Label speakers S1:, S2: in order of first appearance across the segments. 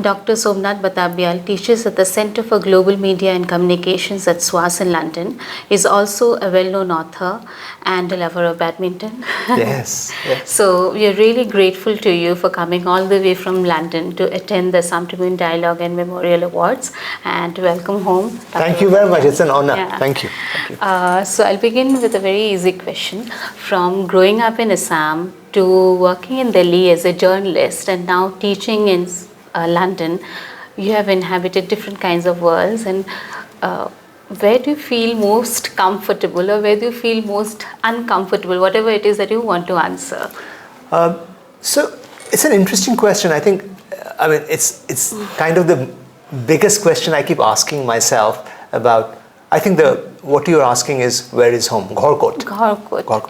S1: Dr. Somnath Batabyal teaches at the Center for Global Media and Communications at SWAS in London. Is also a well-known author and a lover of badminton.
S2: Yes, yes.
S1: So we are really grateful to you for coming all the way from London to attend the Assam Tribune Dialogue and Memorial Awards, and welcome home.
S2: Thank you very much. It's an honor.
S1: Yeah.
S2: Thank you. Thank you.
S1: So I'll begin with a very easy question. From growing up in Assam to working in Delhi as a journalist and now teaching in London, you have inhabited different kinds of worlds, and where do you feel most comfortable or where do you feel most uncomfortable, whatever it is that you want to answer?
S2: So it's an interesting question. I think, it's kind of the biggest question I keep asking myself about. I think what you're asking is, where is home? Gharkot.
S1: Gharkot.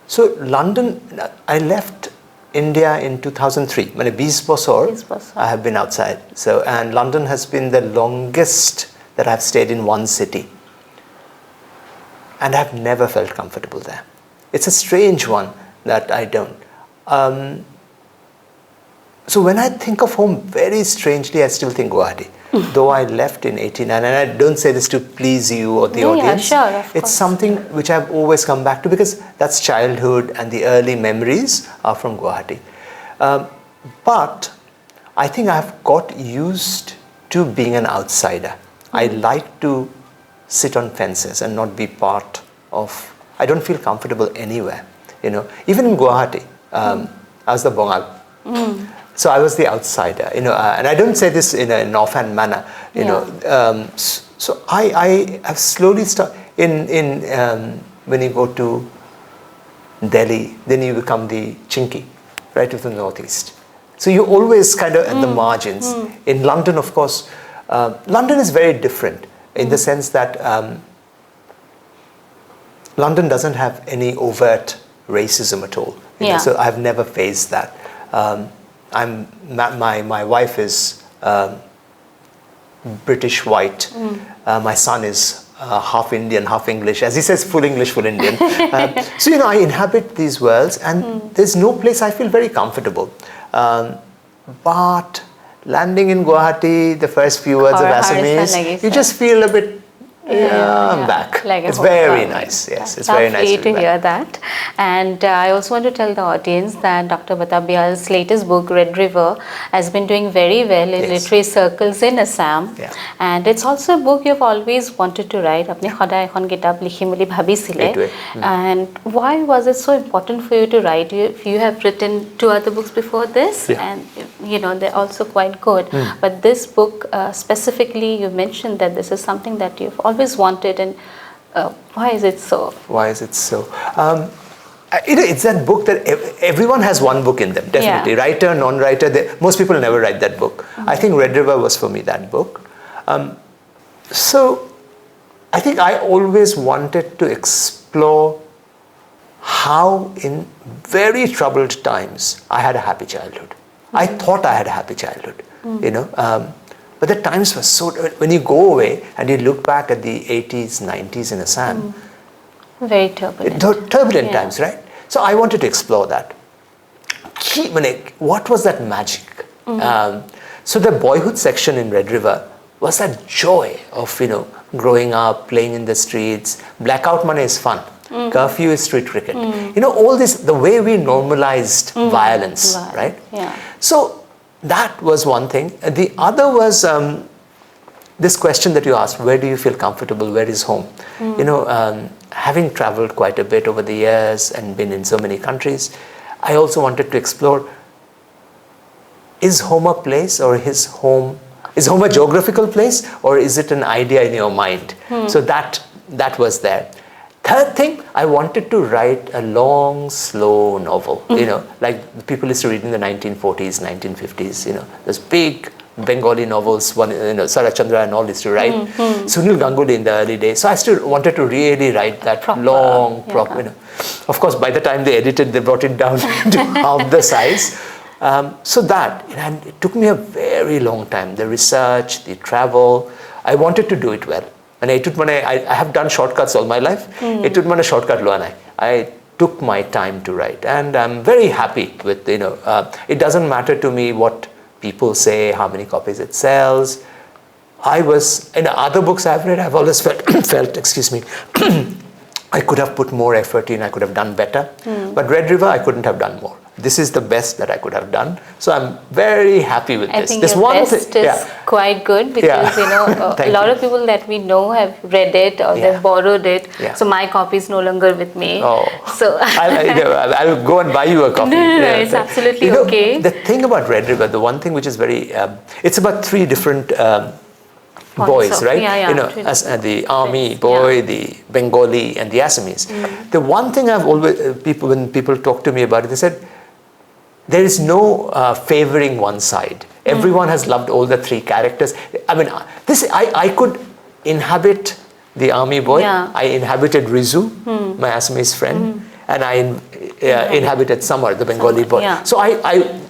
S2: So London, I left India in 2003. 20 bosor I have been outside. So, and London has been the longest that I've stayed in one city. And I've never felt comfortable there. It's a strange one that I don't. So when I think of home, very strangely, I still think Guwahati. Though I left in 89, and I don't say this to please you or the audience.
S1: Yeah, sure, of
S2: it's
S1: course.
S2: something which I've always come back to, because that's childhood and the early memories are from Guwahati. But I think I've got used to being an outsider. I like to sit on fences and not be part of. I don't feel comfortable anywhere. Even in Guwahati, I was the Bongal. So I was the outsider, and I don't say this in an offhand manner, so I have slowly started, when you go to Delhi, then you become the Chinky, right, of the northeast. So you're always kind of at the margins. In London, of course, London is very different in the sense that London doesn't have any overt racism at all. So I've never faced that. My wife is British white. My son is half Indian, half English. As he says, full English, full Indian. So I inhabit these worlds, and there's no place I feel very comfortable. But landing in Guwahati, the first few words of Assamese, you just feel a bit. I'm back. It's very nice. Yes, it's very nice
S1: to hear that. And I also want to tell the audience that Dr. Batabyal's latest book, Red River, has been doing very well in literary circles in Assam.
S2: Yeah.
S1: And it's also a book you've always wanted to write. Apni khoda ekhon kitab likhim boli bhabisile. And why was it so important for you to write? You have written 2 other books before this, and they're also quite good. But this book specifically, you mentioned that this is something that you've always wanted, and why is it so?
S2: Why is it so? It's that book that everyone has one book in them, definitely. Writer, non-writer, most people never write that book. I think Red River was for me that book. So I think I always wanted to explore how in very troubled times I had a happy childhood. I thought I had a happy childhood, but the times were so, when you go away and you look back at the 80s, 90s in Assam,
S1: very turbulent.
S2: Turbulent times, right? So I wanted to explore that. What was that magic? So the boyhood section in Red River was that joy of, growing up, playing in the streets. Blackout money is fun. Curfew is street cricket. All this, the way we normalized violence, right?
S1: Yeah.
S2: So that was one thing. The other was this question that you asked, where do you feel comfortable? Where is home? Having traveled quite a bit over the years and been in so many countries, I also wanted to explore, is home a place, or is home a geographical place, or is it an idea in your mind? So that was there. Third thing, I wanted to write a long, slow novel, like people used to read in the 1940s, 1950s, those big Bengali novels, Sarat Chandra and all used to write. Sunil Ganguly in the early days. So I still wanted to really write that long, proper, Of course, by the time they edited, they brought it down to half the size. So that, and it took me a very long time. The research, the travel, I wanted to do it well. And I have done shortcuts all my life. It took me a shortcut. I took my time to write, and I'm very happy with, it doesn't matter to me what people say, how many copies it sells. In other books I've read, I've always felt, excuse me, I could have put more effort in, I could have done better. But Red River, I couldn't have done more. This is the best that I could have done. So I'm very happy with this.
S1: I think
S2: this
S1: your best is quite good because, a lot of people that we know have read it or they've borrowed it.
S2: Yeah.
S1: So my copy is no longer with me.
S2: Oh.
S1: So
S2: I'll go and buy you a copy.
S1: No, it's absolutely okay.
S2: The thing about Red River, the one thing which is very, it's about three different boys, right? The army boy, the Bengali, and the Assamese. The one thing I've always, when people talk to me about it, they said, there is no favoring one side. Everyone has loved all the three characters. I mean, I could inhabit the army boy. I inhabited Rizu, my Assamese friend, and I inhabited Samar, the Bengali boy. So I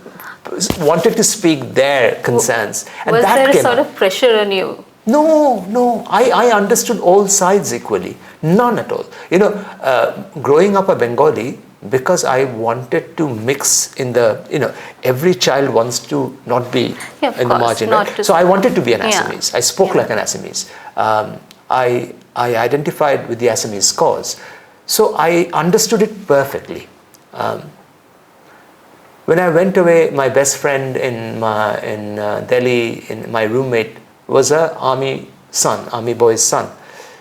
S2: wanted to speak their concerns. And
S1: was
S2: that
S1: there a
S2: came
S1: sort
S2: out.
S1: of pressure on you?
S2: No. I understood all sides equally. None at all. Growing up a Bengali, because I wanted to mix in the, every child wants to not be in the margin. Right? So I wanted to be an Assamese. I spoke like an Assamese. I identified with the Assamese cause. So I understood it perfectly. When I went away, my best friend in Delhi, my roommate, was an army boy's son,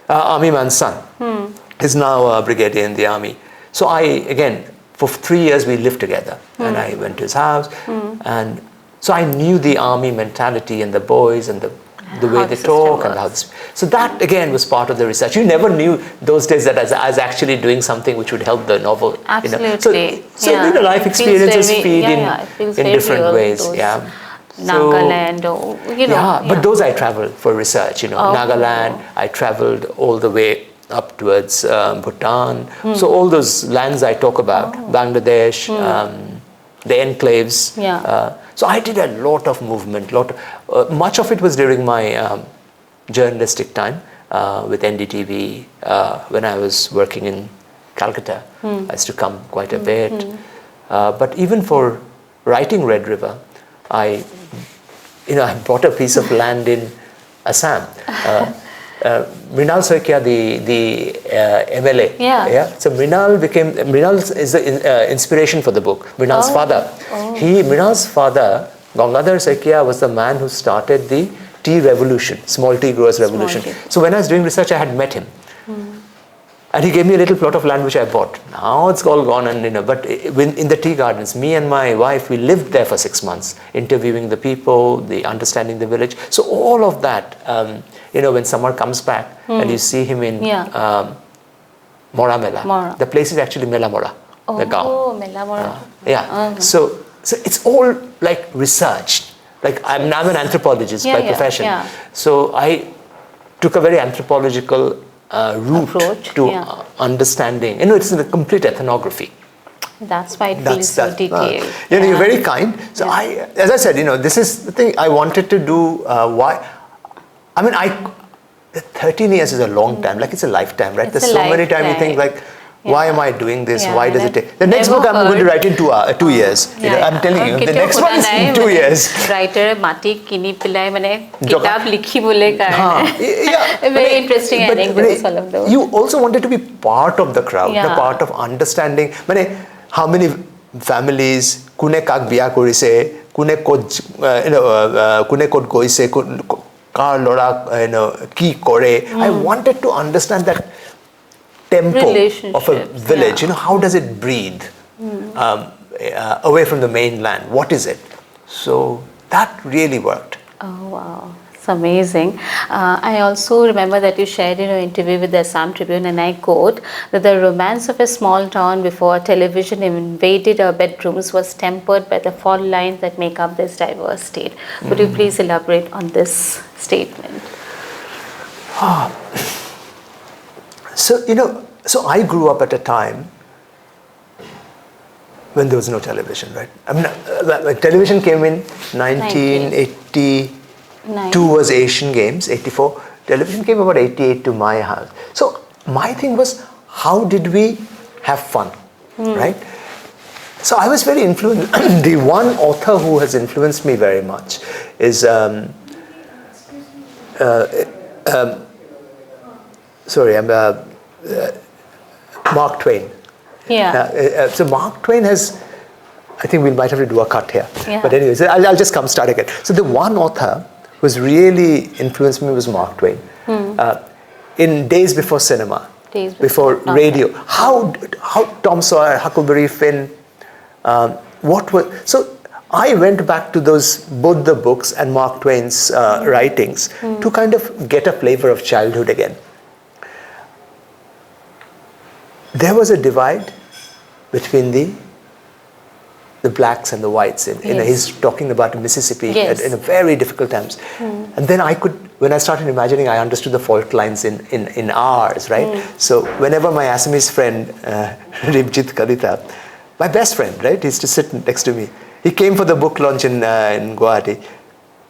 S2: army man's son. He's now a brigadier in the army. So again, for 3 years we lived together, and I went to his house, and so I knew the army mentality and the boys and the way they talk and how this. So that again was part of the research. You never knew those days that I was actually doing something which would help the novel.
S1: Absolutely.
S2: So life experiences feed in different ways.
S1: Nagaland,
S2: but those I traveled for research. Nagaland, I traveled all the way up towards Bhutan. So all those lands I talk about, Bangladesh, the enclaves. So I did a lot of movement. Much of it was during my journalistic time with NDTV when I was working in Calcutta. I used to come quite a bit. But even for writing Red River, I bought a piece of land in Assam. Mrinal Soikia, the MLA. So Mrinal is the inspiration for the book. Mrinal's father. Mrinal's father, Gangadhar Soikia, was the man who started the tea revolution, small tea growers revolution. So when I was doing research, I had met him. And he gave me a little plot of land which I bought. Now it's all gone, and but in the tea gardens, me and my wife, we lived there for 6 months, interviewing the people, understanding the village. So all of that, when summer comes back and you see him in Mora Mela, the place is actually Mela Mora, the Gaon.
S1: Mela Mora.
S2: So it's all like researched. Like I'm an anthropologist by profession. So I took a very anthropological route to understanding. It's a complete ethnography.
S1: That's why it feels so detailed.
S2: You're very kind. So as I said, this is the thing I wanted to do. 13 years is a long time. Like it's a lifetime, right? There's so many times you think like, why am I doing this? Why does it take? The next book I'm going to write in 2 years. I'm telling you, the next one is in 2 years.
S1: Writer mati kini pilai mane kitab likhi bole karne. Very interesting anecdotes, all of those.
S2: You also wanted to be part of the crowd, the part of understanding. How many families kune kak biya korise, kune kod goise, kar lora ki kore. I wanted to understand that tempo of a village. How does it breathe away from the mainland? What is it? So that really worked.
S1: Oh wow, it's amazing. I also remember that you shared in an interview with the Assam Tribune, and I quote, that the romance of a small town before television invaded our bedrooms was tempered by the fault lines that make up this diverse state. Would you please elaborate on this statement?
S2: So I grew up at a time when there was no television, right? Television came in 1982 was Asian Games, 84. Television came about 88 to my house. So my thing was, how did we have fun? right? So I was very influenced. The one author who has influenced me very much is Mark Twain.
S1: Yeah.
S2: So Mark Twain has, I think we might have to do a cut here.
S1: Yeah.
S2: But anyways, I'll just start again. So the one author who's really influenced me was Mark Twain. In days before cinema, before radio, how Tom Sawyer, Huckleberry Finn, so I went back to both the books and Mark Twain's writings to kind of get a flavor of childhood again. There was a divide between the blacks and the whites. He's talking about Mississippi in a very difficult times. And then when I started imagining, I understood the fault lines in ours, right? So whenever my Assamese friend, Ribjit Kalita, my best friend, right, he used to sit next to me. He came for the book launch in Guwahati.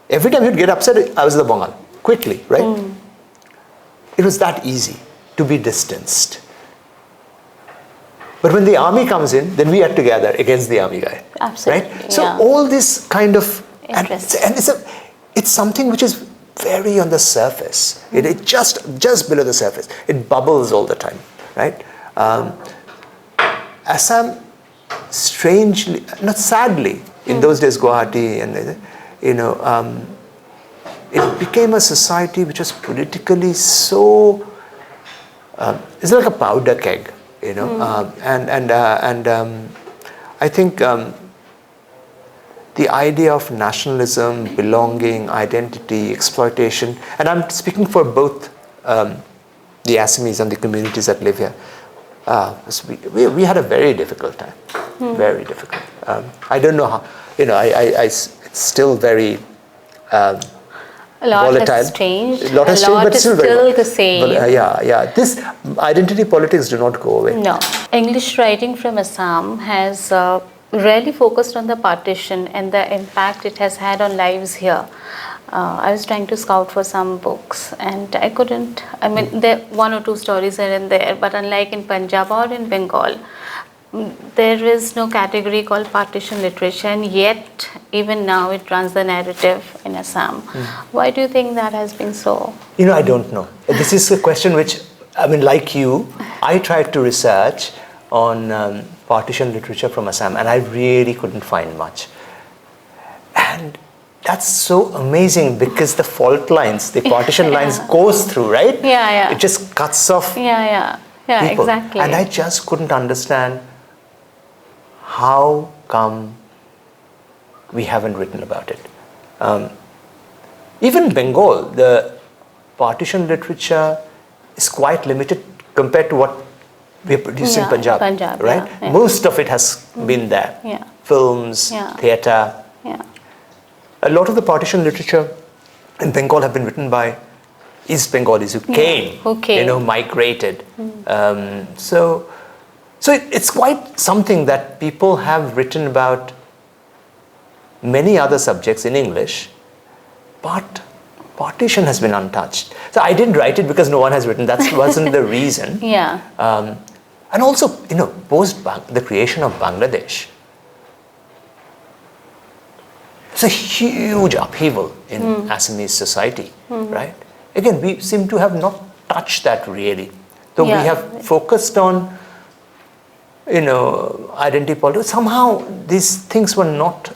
S2: Every time he'd get upset, I was the Bongal, quickly, right? It was that easy to be distanced. But when the army comes in, then we are together against the army guy.
S1: Absolutely.
S2: Right? So all this kind of, and it's something which is very on the surface. It just below the surface. It bubbles all the time, right? Assam, strangely, not sadly, in those days, Guwahati, and it became a society which was politically so. It's like a powder keg. And I think the idea of nationalism, belonging, identity, exploitation, and I'm speaking for both the Assamese and the communities that live here. We had a very difficult time, very difficult. I don't know how, it's still very
S1: a lot
S2: volatile.
S1: Has changed.
S2: A lot has changed, but
S1: is still the same.
S2: But, this identity politics do not go away.
S1: No. English writing from Assam has really focused on the partition and the impact it has had on lives here. I was trying to scout for some books and I couldn't. I mean, there one or two stories are in there, but unlike in Punjab or in Bengal, there is no category called partition literature, and yet even now it runs the narrative in Assam. Why do you think that has been so?
S2: I don't know. This is a question which, like you, I tried to research on partition literature from Assam, and I really couldn't find much. And that's so amazing because the fault lines, the partition lines goes through, right?
S1: Yeah.
S2: It just cuts off.
S1: Yeah,
S2: people.
S1: Exactly.
S2: And I just couldn't understand how come we haven't written about it. Even Bengal, the partition literature is quite limited compared to what we are producing in Punjab, right?
S1: Yeah.
S2: Most of it has been there.
S1: Yeah.
S2: Films, theatre.
S1: Yeah.
S2: A lot of the partition literature in Bengal have been written by East Bengalis who came, migrated. So it's quite something that people have written about many other subjects in English, but partition has been untouched. So I didn't write it because no one has written. That wasn't the reason. And also, post the creation of Bangladesh, it's a huge upheaval in Assamese society, right? Again, we seem to have not touched that really. Though we have focused on, identity politics. Somehow these things were not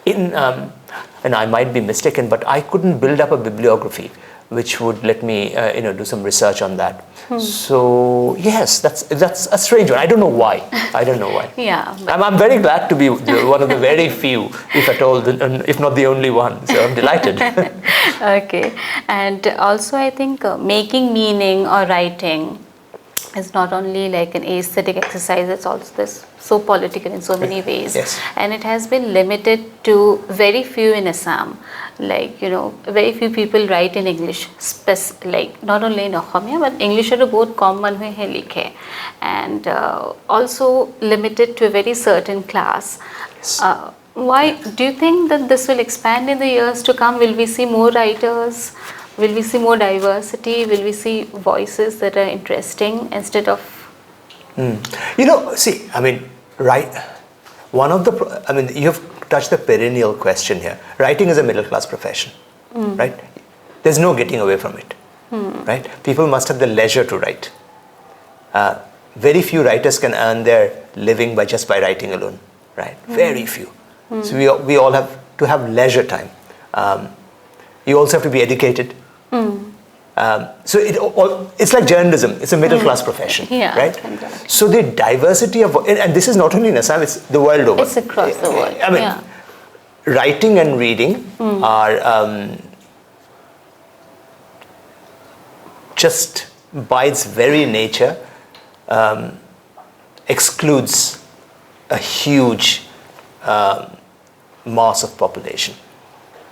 S2: in, and I might be mistaken, but I couldn't build up a bibliography which would let me, do some research on that. So yes, that's a strange one. I don't know why.
S1: Yeah.
S2: I'm very glad to be one of the very few, if at all, if not the only one. So I'm delighted.
S1: Okay. And also I think making meaning or writing is not only like an aesthetic exercise, it's also so political in so many ways.
S2: Yes.
S1: And it has been limited to very few in Assam. Like, very few people write in English, like not only in Assamia, but English are both common hui hai likhe. And also limited to a very certain class.
S2: Yes.
S1: Why do you think that this will expand in the years to come? Will we see more writers? Will we see more diversity? Will we see voices that are interesting instead of...
S2: Right. You've touched the perennial question here. Writing is a middle class profession, right? There's no getting away from it, right? People must have the leisure to write. Very few writers can earn their living by writing alone, right? Very few. So we all have to have leisure time. You also have to be educated. So it's like journalism. It's a middle class profession, right? Exactly. So the diversity of, and this is not only in Assam, it's the world over.
S1: It's across the world.
S2: Writing and reading are just by its very nature excludes a huge mass of population.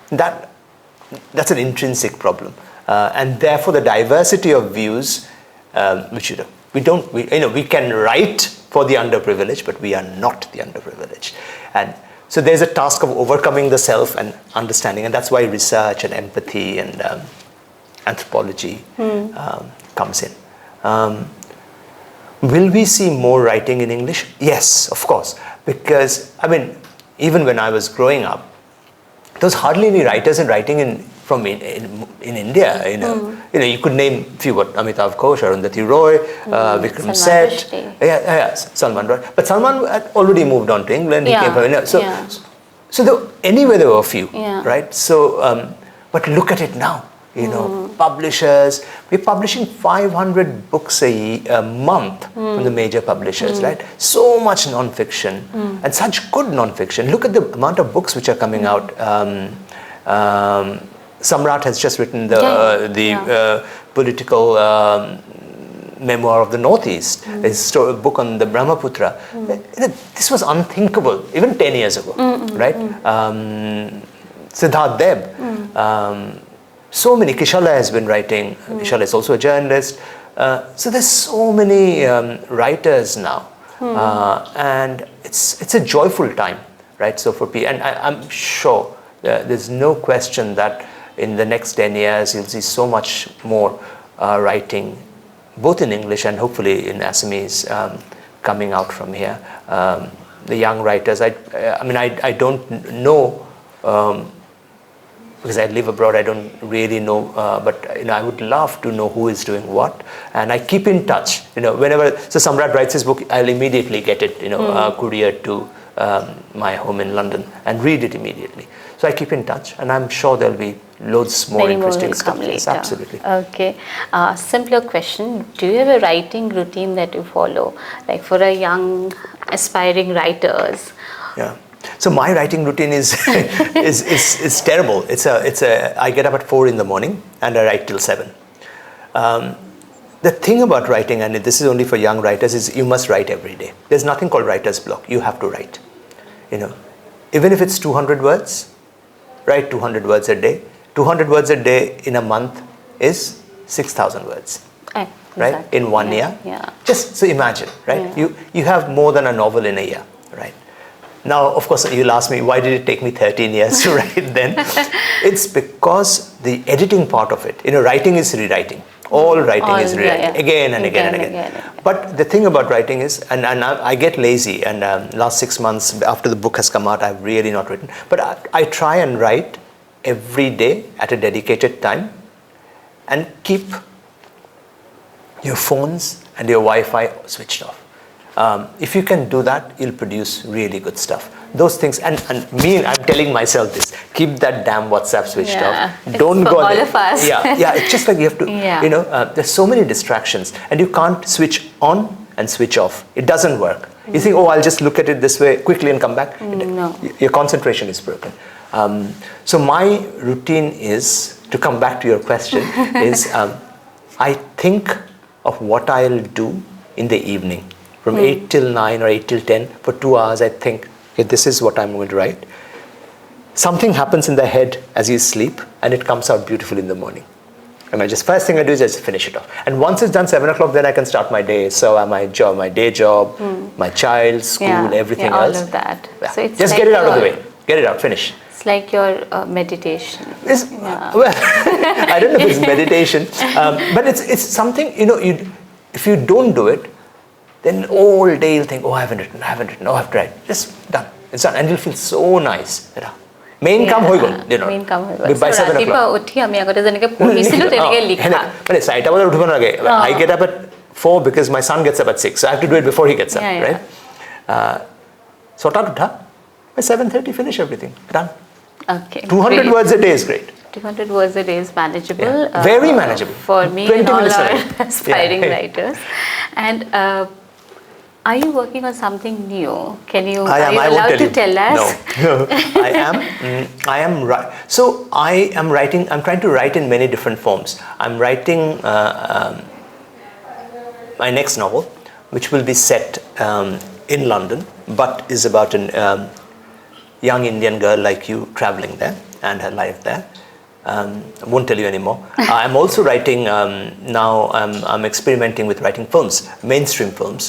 S2: That's an intrinsic problem. And therefore, the diversity of views, we can write for the underprivileged, but we are not the underprivileged. And so there's a task of overcoming the self and understanding, and that's why research and empathy and anthropology comes in. Will we see more writing in English? Yes, of course, because even when I was growing up, there was hardly any writers in writing in India. You could name a few, Amitav Ghosh, Arundhati Roy, Vikram Seth, Salman Rushdie. But Salman had already moved on to England. He came from India. So anyway, there were a few, right? So, but look at it now. Publishers, we're publishing 500 books a month from the major publishers, right? So much non-fiction and such good non-fiction. Look at the amount of books which are coming out. Samrat has just written the political memoir of the Northeast, a book on the Brahmaputra. This was unthinkable even 10 years ago, right? Siddharth Deb. So many. Kishala has been writing. Kishala is also a journalist. So there's so many writers now, and it's a joyful time, right? So for people, and I'm sure there's no question that in the next 10 years you'll see so much more writing, both in English and hopefully in Assamese, coming out from here. The young writers. I don't know. Because I live abroad, I don't really know, but I would love to know who is doing what, and I keep in touch. Whenever Samrat writes his book, I'll immediately get it, couriered to my home in London and read it immediately. So I keep in touch, and I'm sure there'll be loads more interesting stuff. Yes, absolutely.
S1: Okay. Simpler question: do you have a writing routine that you follow, like for a young aspiring writers?
S2: Yeah. So my writing routine is terrible. I get up at 4 in the morning and I write till 7. The thing about writing, and this is only for young writers, is you must write every day. There's nothing called writer's block. You have to write. Even if it's 200 words, write 200 words a day. 200 words a day in a month is 6,000 words. Right? Exactly. In 1 year. Yeah. Just so imagine, right? Yeah. You have more than a novel in a year, right? Now, of course, you'll ask me, why did it take me 13 years to write then? It's because the editing part of it, writing is rewriting. All writing is rewriting, again and again and again. But the thing about writing is, and I get lazy, and last 6 months after the book has come out, I've really not written. But I try and write every day at a dedicated time and keep your phones and your Wi-Fi switched off. If you can do that, you'll produce really good stuff. Those things, and me, I'm telling myself this: keep that damn WhatsApp switched off. Don't go.
S1: All of us.
S2: Yeah. It's just like you have to. There's so many distractions, and you can't switch on and switch off. It doesn't work. You think, I'll just look at it this way quickly and come back.
S1: No.
S2: Your concentration is broken. So my routine is, to come back to your question, is I think of what I'll do in the evening. From 8 till 9 or 8 till 10, for 2 hours, I think, okay, this is what I'm going to write. Something happens in the head as you sleep, and it comes out beautifully in the morning. And first thing I do is just finish it off. And once it's done 7 o'clock, then I can start my day. So my day job, my child, school, everything else.
S1: All of that.
S2: Yeah.
S1: So it's
S2: just
S1: like
S2: get it out of the way. Get it out, finish.
S1: It's like your meditation.
S2: Well, I don't know if it's meditation, but it's something, if you don't do it, then all day you'll think, oh, I haven't written, oh, I've tried. Just done. It's done. And you'll feel so nice. Main কাম হৈ গ'ল, you know.
S1: Main কাম হৈ গ'ল.
S2: By 7 o'clock.
S1: ৰাতিপুৱা উঠি আমি আগতে যেনেকৈ পঢ়িছিলোঁ তেনেকৈ লিখা।
S2: মানে 4টা বজাত উঠিব নালাগে. I get up at 4 because my son gets up at 6. So I have to do it before he gets up, right? 6টাত উঠা, by 7:30 finish everything. Done.
S1: Okay.
S2: 200 words a day is great.
S1: 200 words a day is manageable.
S2: Very manageable.
S1: For me
S2: 20
S1: and all
S2: minutes
S1: our
S2: away.
S1: aspiring writers. And are you working on something new? Are you allowed to tell us?
S2: No. I am so I am writing. I'm trying to write in many different forms. I'm writing my next novel, which will be set in London, but is about a young Indian girl like you traveling there and her life there. I won't tell you anymore. I'm also writing now. I'm experimenting with writing films, mainstream films.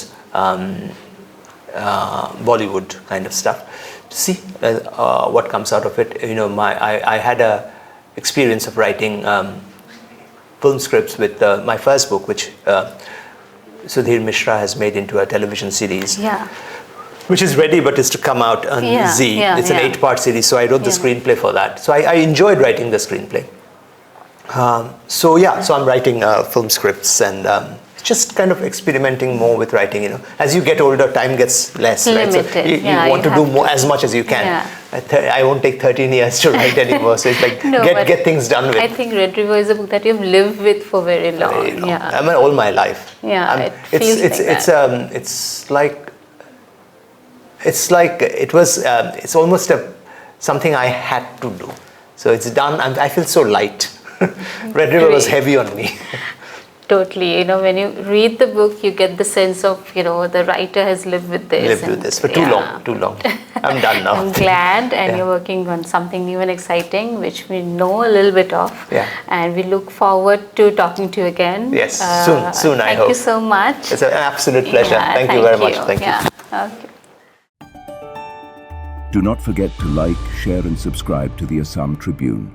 S2: Bollywood kind of stuff, to see what comes out of it. You know, I had a experience of writing film scripts with my first book, which Sudhir Mishra has made into a television series. Which is ready, but is to come out on Z. It's an 8-part series, so I wrote the screenplay for that. So I enjoyed writing the screenplay. So I'm writing film scripts and just kind of experimenting more with writing. You know, as you get older, time gets less.
S1: Limited.
S2: Right? So you want to do more, as much as you can. I won't take 13 years to write anymore. So it's like get things done with.
S1: I think Red River is a book that you've lived with for very long.
S2: Very long. I mean, all my life. It's almost something I had to do. So it's done. I feel so light. Red River was heavy on me.
S1: Totally. You know, when you read the book, you get the sense of, you know, the writer has lived with this.
S2: For too long. I'm done now.
S1: I'm glad, and you're working on something new and exciting, which we know a little bit of. And we look forward to talking to you again.
S2: Yes, soon I hope.
S1: Thank you so much.
S2: It's an absolute pleasure. Thank you very much. Thank you.
S1: Okay.
S3: Do not forget to like, share and subscribe to the Assam Tribune.